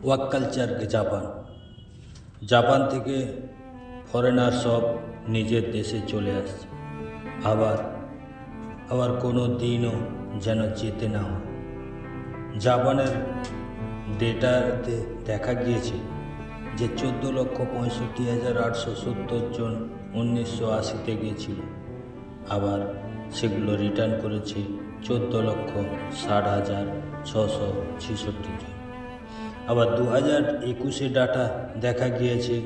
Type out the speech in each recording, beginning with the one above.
Work culture Japan. Japan থেকে foreigner সব নিজের দেশে চলে আসছে, আবার আবার কোনো দিনও যেন যেতে না হয়। জাপানের ডেটাতে দেখা গিয়েছে যে 14,65,870 জন 1980-তে গিয়েছিল, আবার সেগুলো রিটার্ন করেছে 14,60,666 জন। আবার 2021 ডাটা দেখা গিয়েছে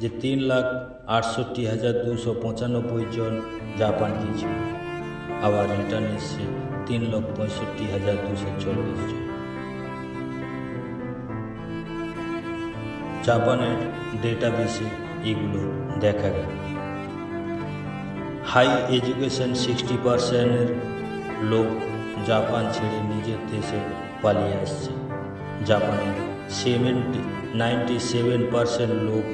যে 3,68,295 জন জাপান গিয়েছিল, আবার রিটার্ন এসছে 3,65,240 জন। জাপানের ডেটাবেসে এগুলো দেখা গেল। হাই এডুকেশন 60%-এর লোক জাপান ছেড়ে নিজের দেশে পালিয়ে আসছে। জাপানের 97% লোক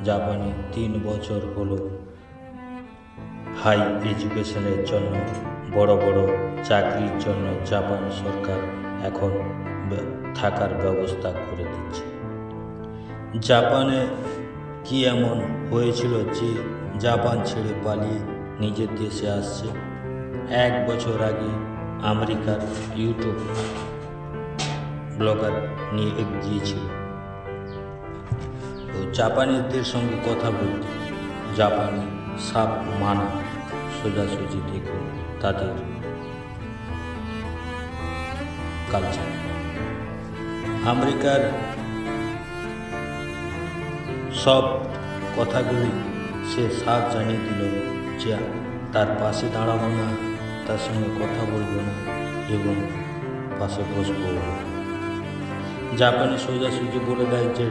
জাপানে 3 বছর হলো হাই এডুকেশনের জন্য, বড় বড় চাকরির জন্য জাপান সরকার এখন থাকার ব্যবস্থা করে দিচ্ছে। জাপানে কি এমন হয়েছিল যে জাপান ছেড়ে পালিয়ে নিজের দেশে আসছে? 1 বছর আগে আমেরিকার ইউটিউব ব্লগার নিয়ে গিয়েছিল ও জাপানিদের সঙ্গে কথা বলতে। জাপানি সাপ মানা, সোজাসুজি দেখুন তাদের কালচার। আমেরিকার সব কথাগুলি সে সাফ জানিয়ে দিল যে তার পাশে দাঁড়াবো না, তার সঙ্গে কথা বলবো না এবং পাশে বসবো না। জাপানে সোজাসুজি বলে দেয় যে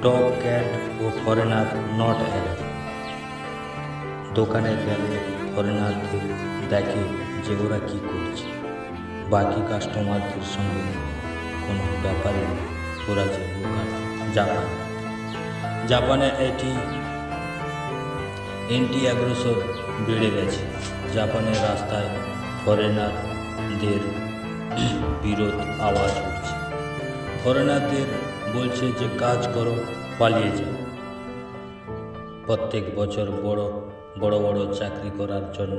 ডগ, ক্যাট ও ফরেনার নট অ্যালাউড। দোকানে গেলে ফরেনারদের দেখে যে ওরা কী করছে, বাকি কাস্টমারদের সঙ্গে কোনো ব্যাপারে ওরা যে জাপানে এটি অ্যান্টি অ্যাগ্রেসর বেড়ে গেছে। জাপানের রাস্তায় ফরেনারদের বিরোধ আওয়াজ উঠছে। ফরেনারদের বলছে যে কাজ করো, পালিয়ে যাও। প্রত্যেক বছর বড় বড় চাকরি করার জন্য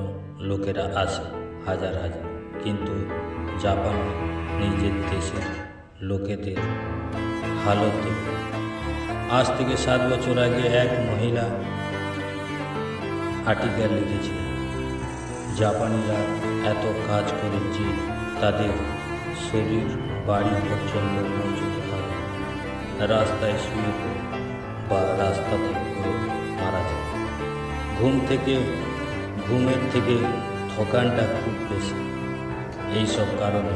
লোকেরা আসে হাজার হাজার, কিন্তু জাপান নিজের দেশের লোকেদের হালত দেখে। আজ থেকে 7 বছর আগে এক মহিলা আর্টিকেল লিখেছিল, জাপানিরা এত কাজ করে যে তাদের শরীর বাড়ি পর্যন্ত পৌঁছতে পারে, রাস্তায় শুয়ে পড়ে বা রাস্তা থেকে মারা যায়। ঘুমের থেকে থকানটা খুব বেশি। এইসব কারণে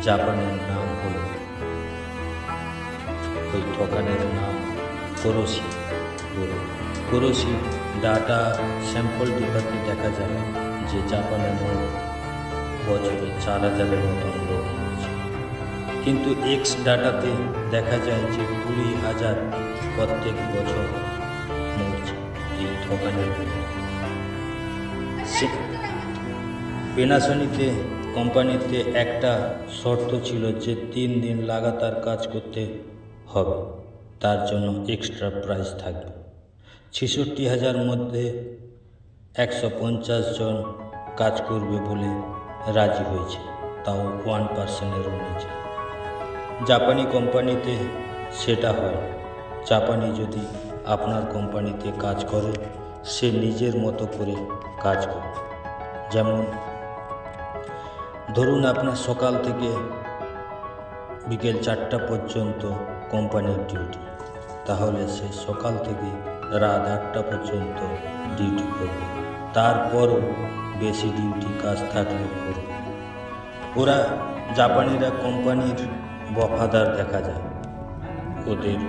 জাপানের নাম হলো, ওই থকানের নাম কোরোশি। ডাটা স্যাম্পল ডিপাতে দেখা যাবে যে জাপানের মোট বছরে 4,000-এর মতন লোক মরছে, কিন্তু এক্স ডাটাতে দেখা যায় যে 20,000 প্রত্যেক বছর মরছে এই ঠকানের জন্য। পেনাসনিতে কোম্পানিতে একটা শর্ত ছিল যে 3 দিন লাগাতার কাজ করতে হবে, তার জন্য এক্সট্রা প্রাইস থাকবে। 66,000 মধ্যে 150 জন কাজ করবে বলে রাজি হয়েছে, তাও 1%-এরও নিচে। জাপানি কোম্পানিতে সেটা হয়। জাপানি যদি আপনার কোম্পানিতে কাজ করে, সে নিজের মতো করে কাজ করে। যেমন ধরুন আপনার সকাল থেকে বিকেল 4টা পর্যন্ত কোম্পানির ডিউটি, তাহলে সে সকাল থেকে রাত 8টা পর্যন্ত ডিউটি করবে, তারপরও বেশি ডিউটি কাজ থাকলে করবে। জাপানিরা কোম্পানির বফাদার দেখা যায়। ওদের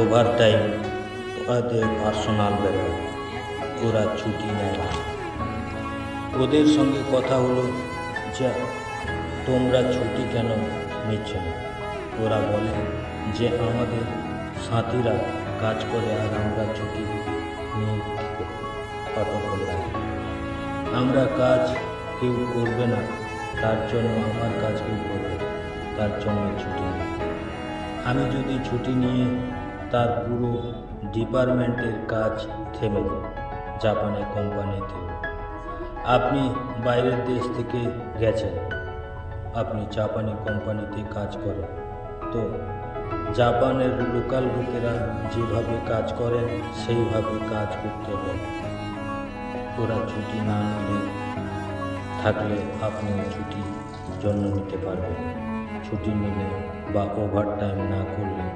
ওভারটাইম, ওদের পার্সোনাল ব্যাপার, ওরা ছুটি নেয় না। ওদের সঙ্গে কথা হলো যে তোমরা ছুটি কেন নিচ্ছ না? ওরা বলে যে আমাদের সাথীরা কাজ করে আর আমরা ছুটি নিয়ে অটকল রাখি। আমরা কাজ কেউ করবে না, তার জন্য আমার কাজ কেউ করবে, তার জন্য ছুটি নেই। আমি যদি ছুটি নিয়ে তার পুরো ডিপার্টমেন্টের কাজ থেমে যায় জাপানের কোম্পানিতেও। আপনি বাইরের দেশ থেকে গেছেন, আপনি জাপানি কোম্পানিতে কাজ করেন, তো জাপানের লোকাল লোকেরা যেভাবে কাজ করেন সেইভাবে কাজ করতে হবে। ওরা ছুটি না নিলে থাকলে আপনিও ছুটি জন্য নিতে পারবেন। ছুটি নিলে বা ওভারটাইম না করলে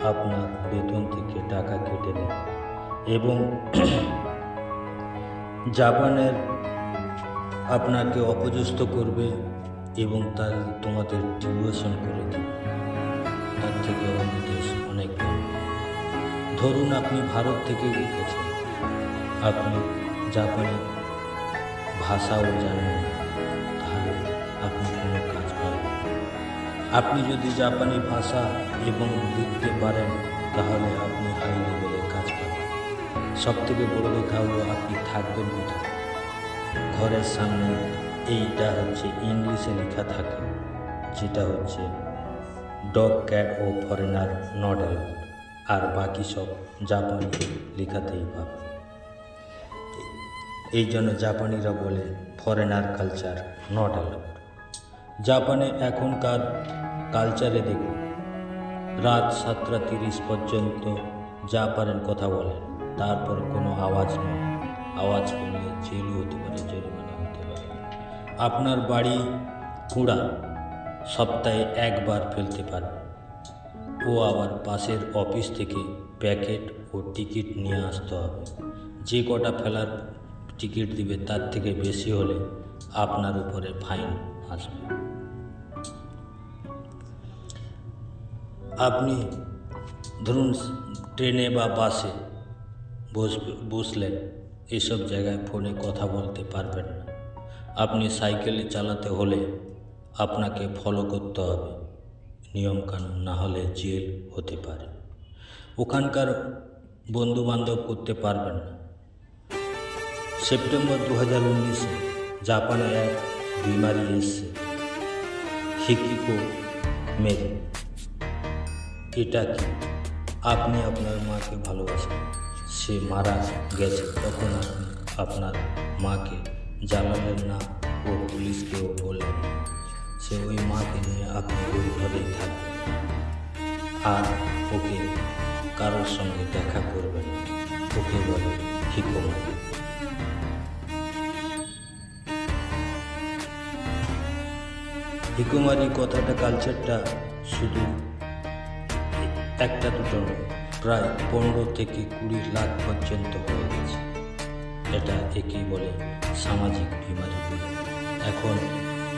আপনার বেতন থেকে টাকা কেটে নেয় এবং জাপানের আপনাকে অপদস্থ করবে এবং তার তোমাদের ডিমোশন করে দেবে। তার থেকে অন্য দেশ অনেক ভালো। ধরুন আপনি ভারত থেকে গেছেন, আপনি জাপানি ভাষাও জানেন না, তাহলে আপনি কোনো কাজ পাবেন। আপনি যদি জাপানি ভাষা এবং লিখতে পারেন তাহলে আপনি হাই লেভেলের কাজ পাবেন। সবথেকে বড় কথা হলো আপনি থাকবেন কোথায়। ঘরের সামনে এইটা হচ্ছে ইংলিশে লেখা থাকে, যেটা হচ্ছে ডগ ক্যাট ও ফরেনার নট অ্যালাউড, আর বাকি সব জাপানি লেখাতেই পাবে। এই জন্য জাপানিরা বলে ফরেনার কালচার নট অ্যালাউড। জাপানে এখনকার কালচারে দেখুন, রাত 7:30 পর্যন্ত যা পারেন কথা বলেন, তারপর কোনো আওয়াজ নয়। আওয়াজ করলে জেলও হতে পারে, জরিমানা হতে পারে। আপনার বাড়ি কুড়া সপ্তাহে একবার ফেলতে পারে, ও আবার পাশের অফিস থেকে প্যাকেট ও টিকিট নিয়ে আসতে হবে। যে কটা ফেলার টিকিট দিবে তার থেকে বেশি হলে আপনার উপরে ফাইন আসবে। আপনি ধরুন ট্রেনে বা বাসে বসলেন, এসব জায়গায় ফোনে কথা বলতে পারবেন না। আপনি সাইকেলে চালাতে হলে আপনাকে ফলো করতে হবে নিয়মকানুন, না হলে জেল হতে পারে। ওখানকার বন্ধুবান্ধব করতে পারবেন না। সেপ্টেম্বর 2019-এ জাপানে এক বিমারি এসছে, হিকিকো মেরি। এটা কি? আপনি আপনার মাকে ভালোবাসেন, সে মারা গেছে, তখন আপনি আপনার মাকে জ্বালালেন না ও পুলিশকেও বললেন। সে ওই মাকে নিয়ে আপনি ওই ঘরেই থাকবেন আর ওকে কারোর সঙ্গে দেখা করবেন। ওকে বলে হিকোমারি। হিকোমারি কথাটা কালচারটা শুধু একটা দুটো নয়, প্রায় 15 থেকে 20 লাখ পর্যন্ত হয়ে গেছে। এটা একেই বলে সামাজিক বিমারি বলে। এখন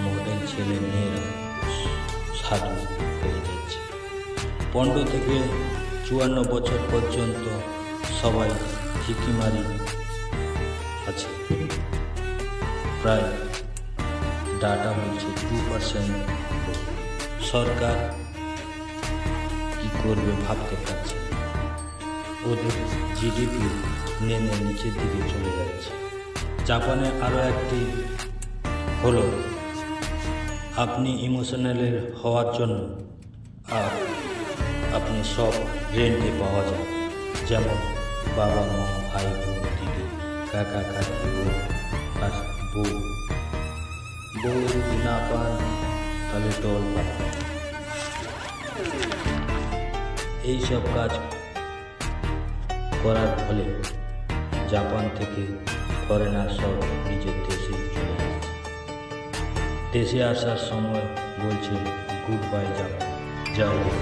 মডেল ছেলে মেয়েরা সাধু হয়ে যাচ্ছে। 15 থেকে 54 বছর পর্যন্ত সবাই হিকিমারি আছে। প্রায় ডাটা বলছে 2%। সরকার কি করবে ভাবতে পারছে। ওদের জিডিপি নেমে নিচের দিকে চলে যাচ্ছে। জাপানে আরও একটি হলো, আপনি ইমোশনালের হওয়ার জন্য আর আপনি সব রেন্টে পাওয়া যায়, যেমন বাবা মা ভাই বোন দিদি কাকা কাকি আর বউ। বউ যদি না পান তাহলে টোল পান। এইসব কাজ করার ফলে জাপান থেকে ফরেনার সব নিজের দেশে চলে আসছে। দেশে আসার সময় বলছে গুড বাই জাপান, যাই হোক।